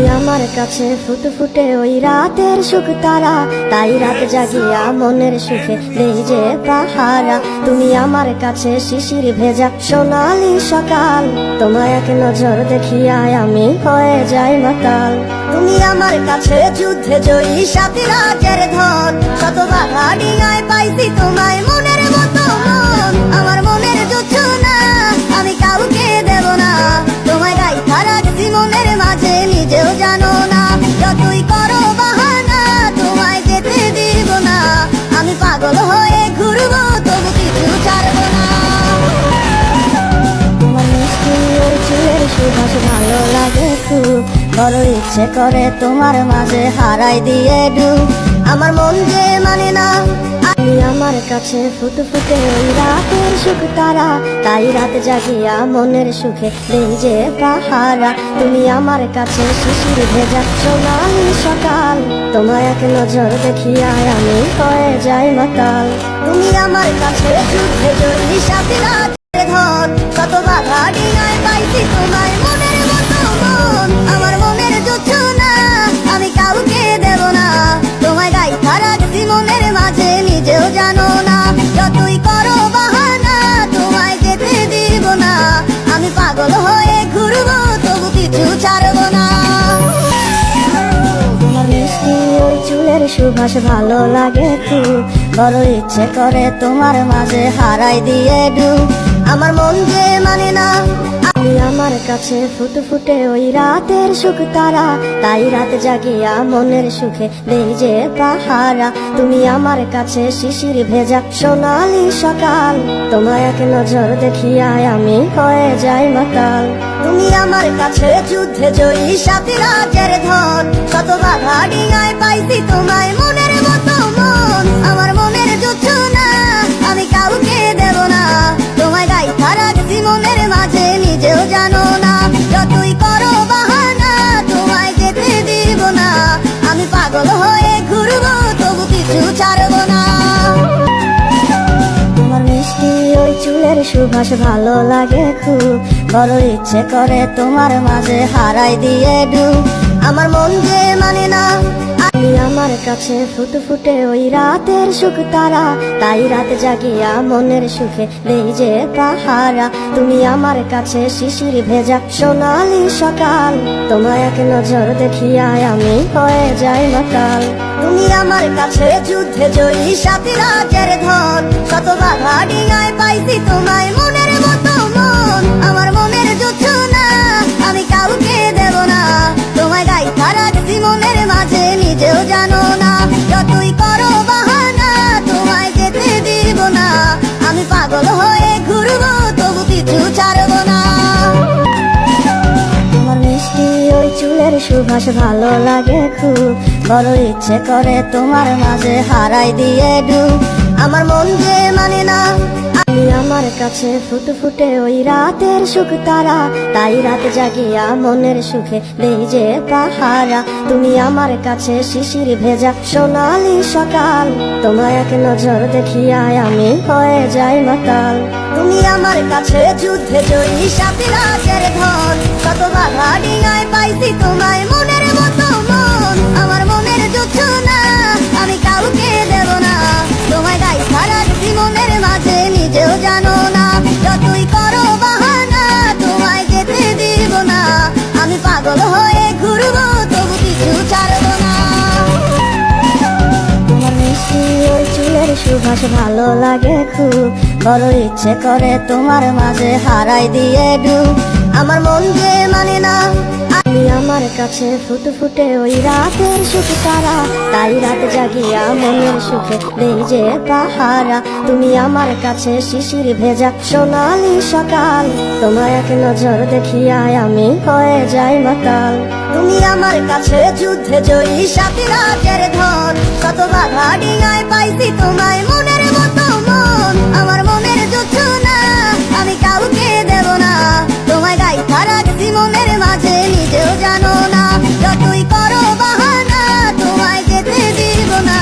আমার কাছে ফুটফুটে ওই রাতের সুখ তারা, তাই রাত জাগিয়া মনের সুখে দেই যে পাহারা। তুমি আমার কাছে শিশির ভেজা সোনালি সকাল, তোমায় এক নজর দেখিয়া আমি হয়ে যাই মাতাল। তুমি আমার কাছে যুদ্ধে জয়ী সাথী রাজের ধন, শত বাধা ডিঙায় পাইছি তোমায় মনের মতো মন। আমার মনের জোছনা আমি কাউকে দেব না, তোমায় গাইথা রাখছি মনের মাঝে নিজেও জানো না। যতই করো বাহানা তোমায় যেতে দিব না, আমি পাগল হয়ে ঘুরবো তবু কিছু ছাড়বো না। তোমার মিষ্টি ওই চুলের সুবাস ভালো লাগে খুব, বড় ইচ্ছে করে তোমার মাঝে হারাই দিয়ে ডুব। আমার মন যে মানে না তুমি আমার কাছে ফুটফুটে ওই রাতের সুখ তারা, তাই রাত জাগিয়া মনের সুখে দেই যে পাহারা। তুমি আমার কাছে শিশির ভেজা সোনালি সকাল, তোমায় এক নজর দেখিয়া আমি হয়ে যাই মাতাল। তুমি আমার কাছে যুদ্ধে জয়ী সাথী রাজের ধন, কত বাধা ডিঙায় পাইছি তোমায় মনের মতো মন। আমার মনের জোছনা আমি কাউকে দেব না, তোমায় গাইথা রাখছি মনের মাঝে নিজেও জানো না। যতই করো বাহানা তোমায় যেতে দিব না, আমি পাগল হয়ে ঘুরবো তবু কিছু ছাড়বো না। তোমার মিষ্টি ওই চুলের সুবাস ভালো লাগে খুব, বড় ইচ্ছে করে তোমার মাঝে হারাই দিয়ে ডুব। আমার মন যে মানে না তুমি আমার কাছে ফুটফুটে ওই রাতের সুখ তারা, তাই রাত জাগিয়া মনের সুখে দেই যে পাহারা। তুমি আমার কাছে শিশির ভেজা সোনালি সকাল, তোমায় এক নজর দেখিয়া আমি হয়ে যাই মাতাল। তুমি আমার কাছে যুদ্ধে জয়ী সাথী রাজের ধন, কত বাধা ডিঙায় পাইছি তোমায় মনের মতো মন। আমার মনের জোছনা আমি কাউকে দেব না, তোমায় গাইথা রাখছি মনের মাঝে নিজেও জানো না। যতই করো বাহানা তোমায় যেতে দিব না, আমি পাগল হয়ে ঘুরবো তবু কিছু ছাড়বো না। তোমার মিষ্টি ওই চুলের সুবাস ভালো লাগে খুব, বড় ইচ্ছে করে তোমার মাঝে হারাই দিয়ে ডুব। আমার মন যে মানে না তুমি আমার কাছে ফুটফুটে ওই রাতের সুখ তারা, তাই রাত জাগিয়া মনের সুখে দেই যে পাহারা। তুমি আমার কাছে শিশির ভেজা সোনালি সকাল, তোমায় এক নজর দেখিয়া আমি হয়ে যাই মাতাল। তুমি আমার কাছে যুদ্ধে জয়ী সাথী রাজের ধন, কত বাধা ডিঙায় পাইছি তোমায় মনের মতো মন। আমার মনের জোছনা আমি কাউকে দেব না, তোমায় গাইথা রাখছি মনের মাঝে নিজেও জানো না। যতই করো বাহানা তোমায় যেতে দিব না, আমি পাগল হয়ে ঘুরবো তবু কিছু ছাড়বো না। তোমার মিষ্টি ওই চুলের সুবাস ভালো লাগে খুব, বড় ইচ্ছে করে তোমার মাঝে হারাই দিয়ে ডুব। আমার মন যে মানে না তুমি আমার কাছে ফুটফুটে ওই রাতের সুখ তারা, তাই রাত জাগিয়া মনের সুখে দেই যে পাহারা। তুমি আমার কাছে শিশির ভেজা সোনালি সকাল, তোমায় এক নজর দেখিয়া আমি হয়ে যাই মাতাল। তুমি আমার কাছে যুদ্ধে জয়ী সাথী রাজের ধন, কত বাধা ডিঙায় পাইছি তোমায় মনের মতো মন। আমার মনের জোছনা আমি কাউকে দেব না, তোমায় গাইথা রাখছি মনের মাঝে নিজেও জানো না। যতই করো বাহানা তোমায় যেতে দিব না, আমি পাগল হয়ে ঘুরবো তবু কিছু ছাড়বো না। তোমার মিষ্টি ওই চুলের সুবাস ভালো লাগে খুব, বড় ইচ্ছে করে তোমার মাঝে হারাই দিয়ে ডুব। আমার মন যে মানে না তুমি আমার কাছে ফুটফুটে ওই রাতের সুখ তারা, তাই রাত জাগিয়া মনের সুখে দেই যে পাহারা। তুমি আমার কাছে শিশির ভেজা সোনালি সকাল, তোমায় এক নজর দেখিয়া আমি হয়ে যাই মাতাল। তুমি আমার কাছে যুদ্ধে জয়ী সাথী রাজের ধন, কত বাধা ডিঙায় পাইছি তোমায় মনের মতো মন। আমার মনের জোছনা আমি কাউকে দেব না, তোমায় গাইথা রাখছি মনের মাঝে নিজেও জানো না। যতই করো বাহানা তোমায় যেতে দিব না,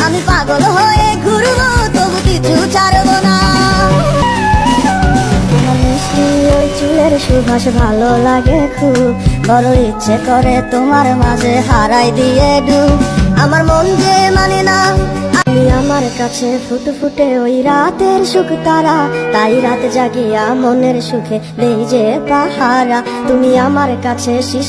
আমি পাগল হয়ে ঘুরবো তবু কিছু ছাড়বো না। তোমার মিষ্টি ওই চুলের সুবাস ভালো লাগে খুব, বড় ইচ্ছে করে তোমার মাঝে হারাই দিয়ে ডুব। আমার মন যে মানে না তুমি আমার কাছে ফুটে ফুটে ওই রাতের সুখ তারা, তাই রাত জাগিয়া মনের সুখে দেই যে পাহারা। তুমি আমার কাছে শিশির